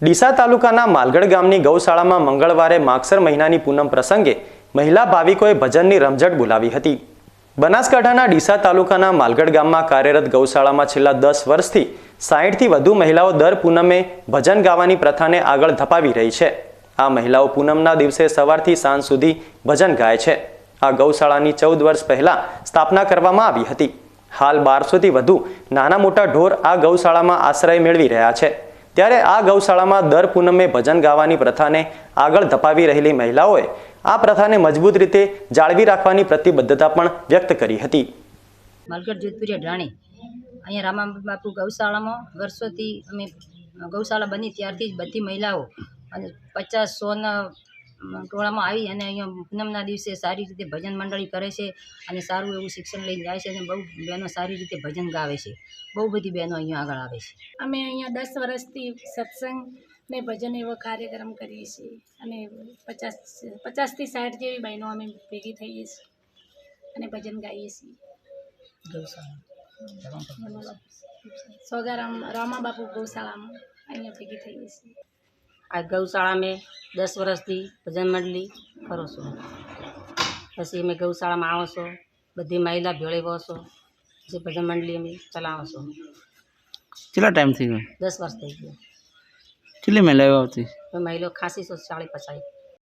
ડીસા તાલુકાના માલગઢ ગામની ગૌશાળામાં મંગળવારે માગસર મહિનાની પૂનમ પ્રસંગે મહિલા ભાવિકોએ ભજનની રમઝટ બોલાવી હતી। બનાસકાંઠાના ડીસા તાલુકાના માલગઢ ગામમાં કાર્યરત ગૌશાળામાં છેલ્લા 10 વર્ષથી 60થી વધુ મહિલાઓ દર પૂનમે ભજન ગાવાની પ્રથાને આગળ ધપાવી રહી છે। આ મહિલાઓ પૂનમના દિવસે સવારથી સાંજ સુધી ભજન ગાય છે। આ ગૌશાળાની 14 વર્ષ પહેલા સ્થાપના કરવામાં આવી હતી। હાલ 1200થી વધુ નાના મોટા ઢોર આ ગૌશાળામાં આશ્રય મેળવી રહ્યા છે। ત્યારે આ ગૌશાળામાં દર પૂનમે ભજન ગાવાની પ્રથાને આગળ ધપાવી રહેલી મહિલાઓએ આ પ્રથાને મજબૂત રીતે જાળવી રાખવાની પ્રતિબદ્ધતા પણ વ્યક્ત કરી હતી। માલગઢ જોધપુરિયા ઢાણી અહીંયા રામા બાપુ ગૌશાળામાં વર્ષોથી અમે ગૌશાળા બની ત્યારથી જ બધી મહિલાઓ અને 50-100ના ટોળામાં આવી અને અહીંયા પૂનમના દિવસે સારી રીતે ભજન મંડળી કરે છે અને સારું એવું શિક્ષણ લઈને જાય છે અને બહુ બહેનો સારી રીતે ભજન ગાવે છે। બહુ બધી બહેનો અહીંયા આગળ આવે છે। અમે અહીંયા 10 વર્ષથી સત્સંગ ને ભજન એવો કાર્યક્રમ કરીએ છીએ અને 50થી 60 જેવી બહેનો અમે ભેગી થઈએ છીએ અને ભજન ગાઈએ છીએ। ગૌશાળા સોગારામ રામા બાપુ ગૌશાળામાં અહીંયા ભેગી થઈએ છીએ। આ ગૌશાળા મેં 10 વર્ષથી ભજન મંડળી કરો છો। પછી અમે ગૌશાળામાં આવો છો, બધી મહિલા ભેળે બસો પછી ભજન મંડળી અમે ચલાવો છો। કેટલા ટાઈમ થઈ ગયો? 10 વર્ષ થઈ ગયો। કેટલી મહિલાઓ આવતી? મહિલાઓ ખાસી 40-50।